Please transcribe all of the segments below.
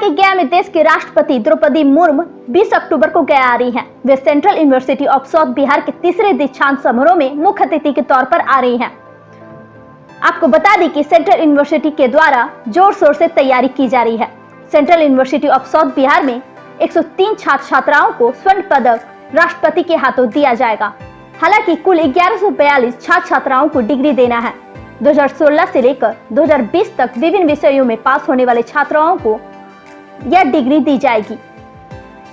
वहीं गया में देश के राष्ट्रपति द्रौपदी मुर्मू 20 अक्टूबर को गया आ रही हैं। वे Central University of South Bihar के तीसरे दीक्षांत समारोह में मुख्य अतिथि के तौर पर आ रही हैं। आपको बता दें कि सेंट्रल यूनिवर्सिटी के द्वारा जोर शोर से तैयारी की जा रही है। Central University of South Bihar में 103 छात्र छात्राओं को स्वर्ण पदक राष्ट्रपति के हाथों दिया जाएगा। हालांकि कुल 1142 छात्र छात्राओं को डिग्री देना है। 2016 से लेकर 2020 तक विभिन्न विषयों में पास होने वाले छात्राओं को यह डिग्री दी जाएगी।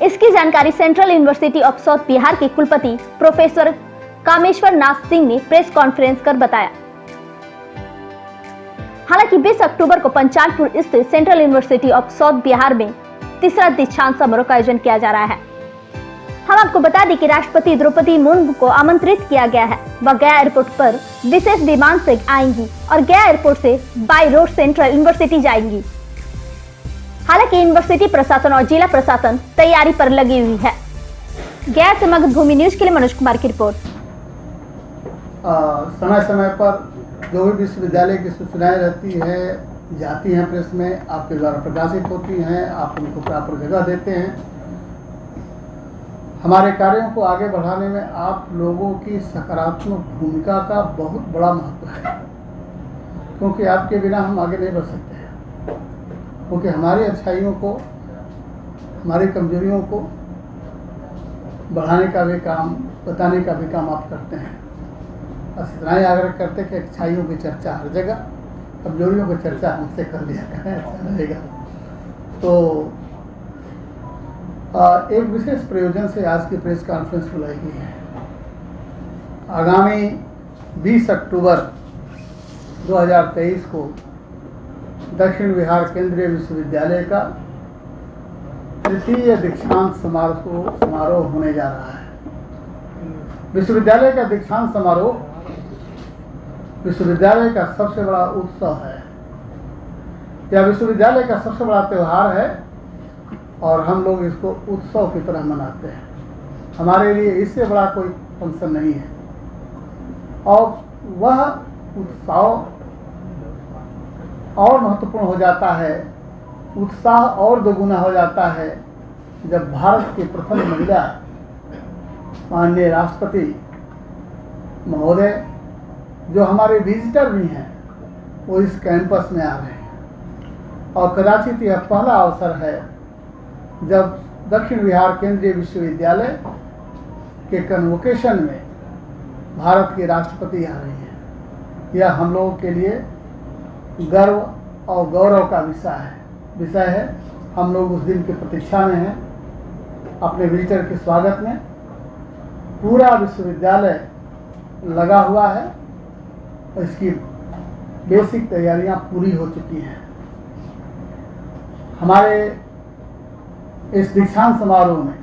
इसकी जानकारी central University of South Bihar के कुलपति प्रोफेसर कामेश्वर नाथ सिंह ने प्रेस कॉन्फ्रेंस कर बताया। हालांकि 20 अक्टूबर को पंचालपुर स्थित central University of South Bihar में तीसरा दीक्षांत समारोह का आयोजन किया जा रहा है। हम आपको बता दें कि राष्ट्रपति द्रौपदी मुर्मू को आमंत्रित किया गया है। वह गया एयरपोर्ट पर विशेष विमान से आएंगी और गया एयरपोर्ट से बाय रोड सेंट्रल यूनिवर्सिटी जाएंगी। हालांकि यूनिवर्सिटी प्रशासन और जिला प्रशासन तैयारी पर लगी हुई है। गया से मगध भूमि न्यूज के लिए मनोज कुमार की रिपोर्ट। समय समय पर जो भी विश्वविद्यालय की सूचनाएं रहती है जाती हैं प्रेस में, आपके द्वारा प्रकाशित होती हैं, आप उनको प्रॉपर जगह देते हैं। हमारे कार्यों को आगे बढ़ाने में आप लोगों की सकारात्मक भूमिका का बहुत बड़ा महत्व है, क्योंकि आपके बिना हम आगे नहीं बढ़ सकते हैं। क्योंकि हमारी अच्छाइयों को, हमारी कमजोरियों को बढ़ाने का भी काम, बताने का भी काम आप करते हैं। बस इतना ही आग्रह करते कि अच्छाइयों की चर्चा हर जगह, कमजोरियों की चर्चा हमसे कर लिया करें, अच्छा रहेगा। तो एक विशेष प्रयोजन से आज की प्रेस कॉन्फ्रेंस बुलाई गई है। आगामी 20 अक्टूबर 2023 को दक्षिण बिहार केंद्रीय विश्वविद्यालय का तृतीय दीक्षांत समारोह होने जा रहा है। विश्वविद्यालय का दीक्षांत समारोह विश्वविद्यालय का सबसे बड़ा उत्सव है। यह विश्वविद्यालय का सबसे बड़ा त्यौहार है और हम लोग इसको उत्सव की तरह मनाते हैं। हमारे लिए इससे बड़ा कोई फंक्शन नहीं है। और वह उत्सव और महत्वपूर्ण हो जाता है, उत्साह और दोगुना हो जाता है जब भारत की प्रथम महिला माननीय राष्ट्रपति महोदय, जो हमारे विजिटर भी हैं, वो इस कैंपस में आ रहे हैं। और कदाचित यह पहला अवसर है जब दक्षिण बिहार केंद्रीय विश्वविद्यालय के कन्वोकेशन में भारत के राष्ट्रपति आ रही हैं। यह हम लोगों के लिए गर्व और गौरव का विषय है। हम लोग उस दिन की प्रतीक्षा में हैं, अपने विजिटर के स्वागत में। पूरा विश्वविद्यालय लगा हुआ है, इसकी बेसिक तैयारियां पूरी हो चुकी हैं। हमारे इस दीक्षांत समारोह में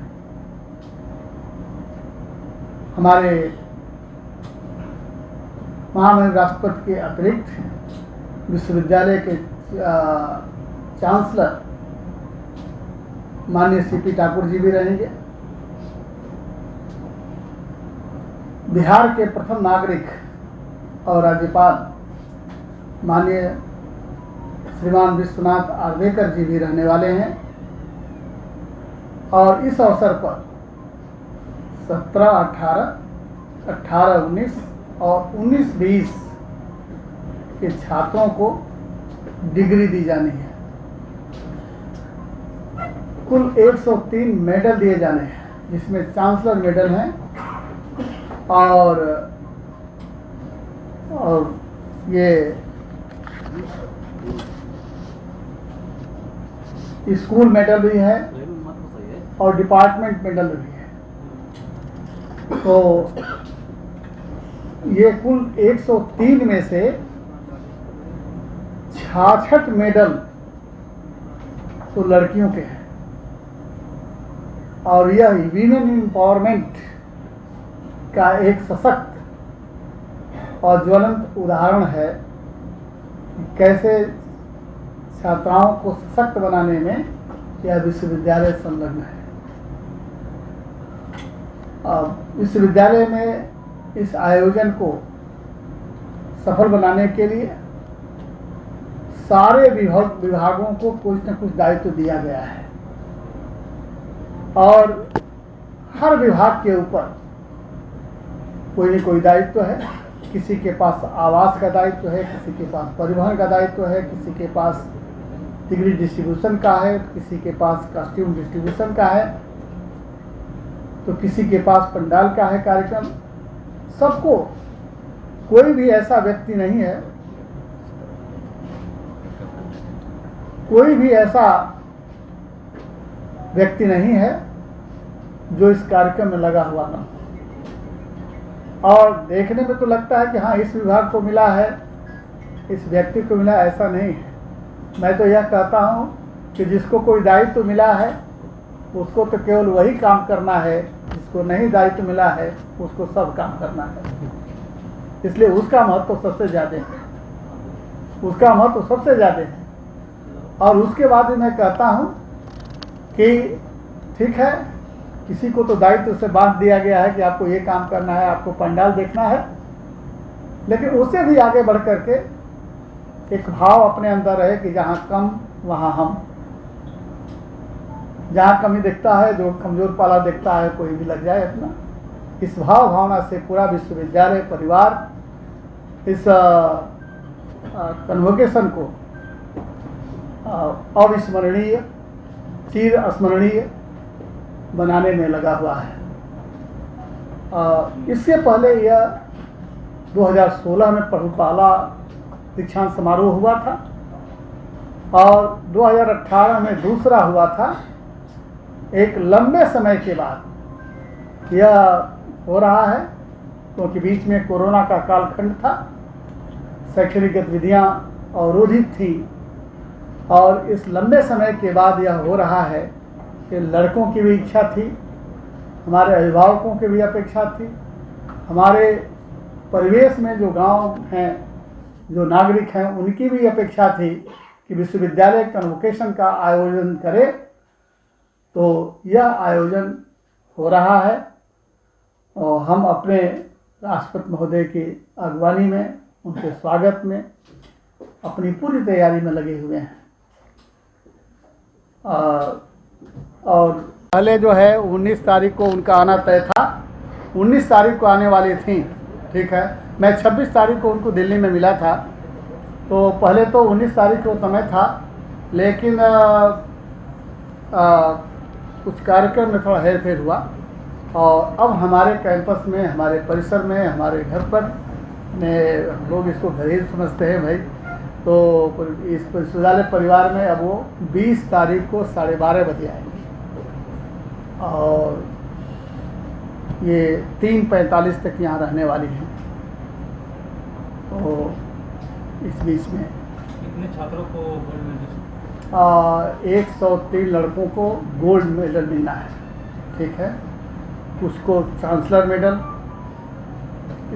हमारे महामहिम राष्ट्रपति के अतिरिक्त विश्वविद्यालय के चांसलर माननीय सीपी ठाकुर जी भी रहेंगे। बिहार के प्रथम नागरिक और राज्यपाल माननीय श्रीमान विश्वनाथ आर्वेकर जी भी रहने वाले हैं। और इस अवसर पर 17, 18, 19 और 19-20 के छात्रों को डिग्री दी जानी है। कुल 103 मेडल दिए जाने हैं, जिसमें चांसलर मेडल हैं और ये स्कूल मेडल भी है और डिपार्टमेंट मेडल भी है। तो ये कुल 103 में से 66 मेडल तो लड़कियों के हैं। और यह वीमेन एम्पावरमेंट का एक सशक्त और ज्वलंत उदाहरण है कि कैसे छात्राओं को सशक्त बनाने में यह विश्वविद्यालय संलग्न है। विश्वविद्यालय में इस आयोजन को सफल बनाने के लिए सारे विभागों को कुछ न कुछ दायित्व दिया गया है और हर विभाग के ऊपर कोई न कोई दायित्व है। किसी के पास आवास का दायित्व है, किसी के पास परिवहन का दायित्व है, किसी के पास डिग्री डिस्ट्रीब्यूशन का है, किसी के पास कॉस्ट्यूम डिस्ट्रीब्यूशन का है, तो किसी के पास पंडाल का है कार्यक्रम। सबको, कोई भी ऐसा व्यक्ति नहीं है, कोई भी ऐसा व्यक्ति नहीं है जो इस कार्यक्रम में लगा हुआ ना हो। और देखने में तो लगता है कि हाँ इस विभाग को मिला है, इस व्यक्ति को मिला, ऐसा नहीं है। मैं तो यह कहता हूँ कि जिसको कोई दायित्व मिला है उसको तो केवल वही काम करना है, जिसको नहीं दायित्व मिला है उसको सब काम करना है। इसलिए उसका महत्व सबसे ज़्यादा है, उसका महत्व सबसे ज़्यादा है। और उसके बाद मैं कहता हूँ कि ठीक है, किसी को तो दायित्व से बांध दिया गया है कि आपको ये काम करना है, आपको पंडाल देखना है, लेकिन उससे भी आगे बढ़ करके एक भाव अपने अंदर रहे कि जहाँ कम वहाँ हम, जहाँ कमी दिखता है, जो कमजोर पाला दिखता है, कोई भी लग जाए अपना। इस भाव भावना से पूरा विश्वविद्यालय परिवार इस कन्वोकेशन को अविस्मरणीय, चिर स्मरणीय बनाने में लगा हुआ है। इससे पहले यह 2016 में पहला दीक्षांत समारोह हुआ था और 2018 में दूसरा हुआ था। एक लंबे समय के बाद यह हो रहा है, क्योंकि बीच में कोरोना का कालखंड था, शैक्षणिक गतिविधियाँ अवरोधित थी और इस लंबे समय के बाद यह हो रहा है कि लड़कों की भी इच्छा थी, हमारे अभिभावकों की भी अपेक्षा थी, हमारे परिवेश में जो गांव हैं, जो नागरिक हैं, उनकी भी अपेक्षा थी कि विश्वविद्यालय कन्वोकेशन का आयोजन करे। तो यह आयोजन हो रहा है और हम अपने राष्ट्रपति महोदय की अगवानी में, उनके स्वागत में अपनी पूरी तैयारी में लगे हुए हैं। और पहले जो है 19 तारीख को उनका आना तय था, 19 तारीख को आने वाली थी, ठीक है। मैं 26 तारीख को उनको दिल्ली में मिला था, तो पहले तो 19 तारीख को समय था, लेकिन कुछ कार्यक्रम में थोड़ा हेर फेर हुआ और अब हमारे कैंपस में, हमारे परिसर में, हमारे घर पर, हम लोग इसको घर ही समझते हैं भाई, तो इस विश्वविद्यालय परिवार में अब वो 20 तारीख को 12:30 बजे आएंगे और ये 3:45 तक यहाँ रहने वाली हैं। तो इस बीच में कितने छात्रों को गोल्ड मेडल? 103 लड़कों को गोल्ड मेडल मिलना है, ठीक है। उसको चांसलर मेडल,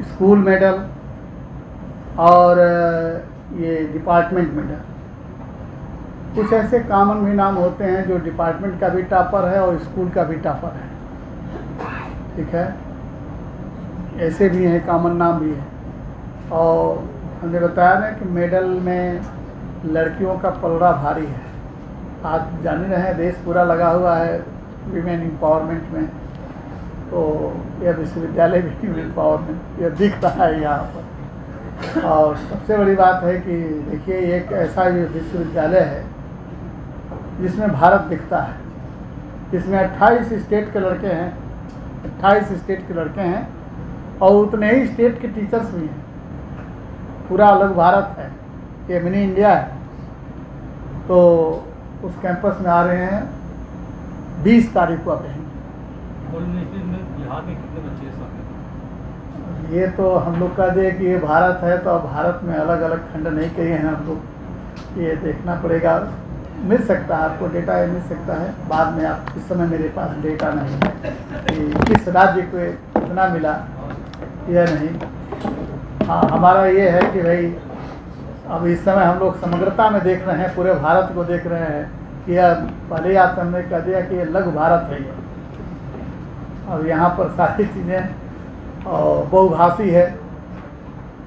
स्कूल मेडल और ये डिपार्टमेंट मेडल। कुछ ऐसे कॉमन भी नाम होते हैं जो डिपार्टमेंट का भी टॉपर है और स्कूल का भी टॉपर है, ठीक है। ऐसे भी हैं, कॉमन नाम भी है। और हमने बताया ना कि मेडल में लड़कियों का पलड़ा भारी है। आज जान ही रहे हैं, देश पूरा लगा हुआ है वीमेन एम्पावरमेंट में, तो यह विश्वविद्यालय भी एम्पावरमेंट यह दिख रहा है यहाँ पर। और सबसे बड़ी बात है कि देखिए, एक ऐसा विश्वविद्यालय है जिसमें भारत दिखता है, जिसमें 28 स्टेट के लड़के हैं, 28 स्टेट के लड़के हैं और उतने ही स्टेट के टीचर्स भी हैं। पूरा अलग भारत है, ये मिनी इंडिया है। तो उस कैंपस में आ रहे हैं 20 तारीख को आप रहेंगे। गोल्ड मेडल में बिहार में कितने बच्चे हैं? ये तो हम लोग कह दे कि ये भारत है, तो अब भारत में अलग अलग खंड नहीं किए हैं हम लोग, ये देखना पड़ेगा। मिल सकता है आपको डेटा, ये मिल सकता है बाद में। आप इस समय मेरे पास डेटा नहीं है कि किस राज्य को कितना मिला, यह नहीं। हाँ, हमारा ये है कि भाई अब इस समय हम लोग समग्रता में देख रहे हैं, पूरे भारत को देख रहे हैं कि यह पहले आप हमने कह दिया कि ये लघु भारत है। अब यहाँ पर सारी चीज़ें और बहुभाषी है,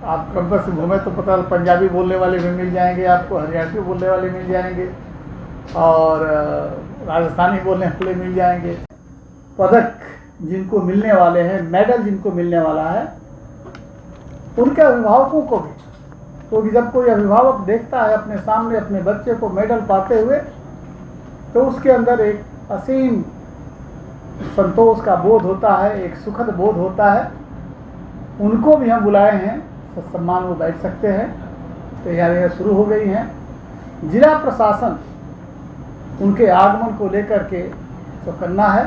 आप कैंपस में घूमे तो पता पंजाबी बोलने वाले भी मिल जाएंगे, आपको हरियाणवी बोलने वाले मिल जाएंगे और राजस्थानी बोलने वाले मिल जाएंगे। पदक जिनको मिलने वाले हैं, मेडल जिनको मिलने वाला है, उनके अभिभावकों को भी, क्योंकि जब कोई अभिभावक देखता है अपने सामने अपने बच्चे को मेडल पाते हुए तो उसके अंदर एक असीम संतोष का बोध होता है, एक सुखद बोध होता है। उनको भी हम बुलाए हैं, सम्मान वो बैठ सकते हैं। तैयारियां शुरू हो गई हैं। जिला प्रशासन उनके आगमन को लेकर के चौकन्ना है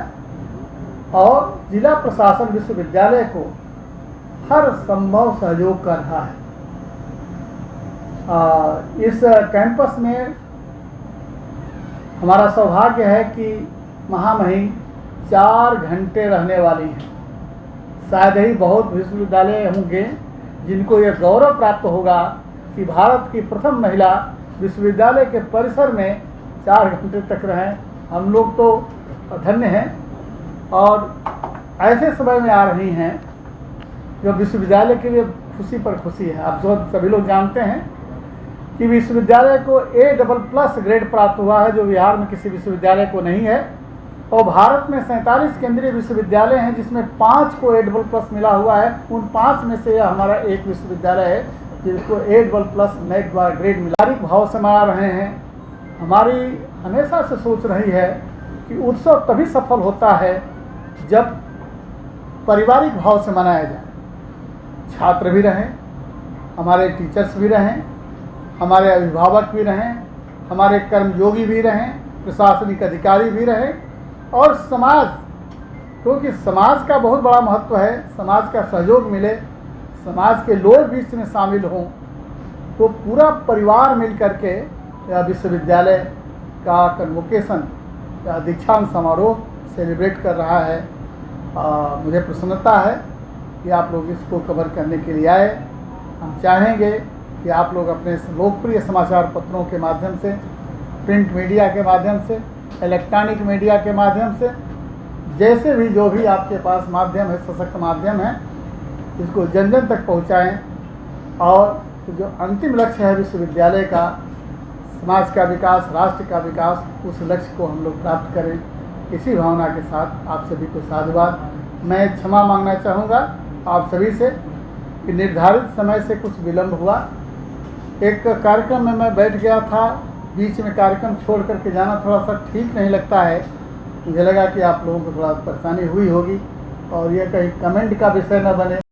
और जिला प्रशासन विश्वविद्यालय को हर संभव सहयोग कर रहा है। इस कैंपस में हमारा सौभाग्य है कि महामहिम 4 घंटे रहने वाली है। शायद ही बहुत विश्वविद्यालय होंगे जिनको यह गौरव प्राप्त होगा कि भारत की प्रथम महिला विश्वविद्यालय के परिसर में 4 घंटे तक रहें। हम लोग तो धन्य हैं और ऐसे समय में आ रही हैं जो विश्वविद्यालय के लिए खुशी पर खुशी है। आप सभी लोग जानते हैं कि विश्वविद्यालय को A++ ग्रेड प्राप्त हुआ है, जो बिहार में किसी विश्वविद्यालय को नहीं है। और भारत में 47 केंद्रीय विश्वविद्यालय हैं जिसमें 5 को A++ मिला हुआ है। उन 5 में से हमारा एक विश्वविद्यालय है जिसको A++ NAAC द्वारा ग्रेड मिला। पारिवारिक भाव से मना रहे हैं। हमारी हमेशा से सोच रही है कि उत्सव तभी सफल होता है जब पारिवारिक भाव से मनाया जाए। छात्र भी रहें, हमारे टीचर्स भी रहें, हमारे अभिभावक भी रहें, हमारे कर्मयोगी भी रहें, प्रशासनिक अधिकारी भी रहें और समाज, क्योंकि समाज का बहुत बड़ा महत्व है। समाज का सहयोग मिले, समाज के लोग भी इसमें शामिल हों तो पूरा परिवार मिल करके यह विश्वविद्यालय का कन्वोकेशन या दीक्षांत समारोह सेलिब्रेट कर रहा है। मुझे प्रसन्नता है कि आप लोग इसको कवर करने के लिए आए। हम चाहेंगे कि आप लोग अपने लोकप्रिय समाचार पत्रों के माध्यम से, प्रिंट मीडिया के माध्यम से, इलेक्ट्रॉनिक मीडिया के माध्यम से, जैसे भी जो भी आपके पास माध्यम है, सशक्त माध्यम है, इसको जन जन तक पहुंचाएं और जो अंतिम लक्ष्य है विश्वविद्यालय का, समाज का विकास, राष्ट्र का विकास, उस लक्ष्य को हम लोग प्राप्त करें। इसी भावना के साथ आप सभी को साधुवाद। मैं क्षमा मांगना चाहूँगा आप सभी से कि निर्धारित समय से कुछ विलम्ब हुआ। एक कार्यक्रम में मैं बैठ गया था, बीच में कार्यक्रम छोड़ करके जाना थोड़ा सा ठीक नहीं लगता है। मुझे लगा कि आप लोगों को थोड़ा परेशानी हुई होगी और यह कहीं कमेंट का विषय न बने।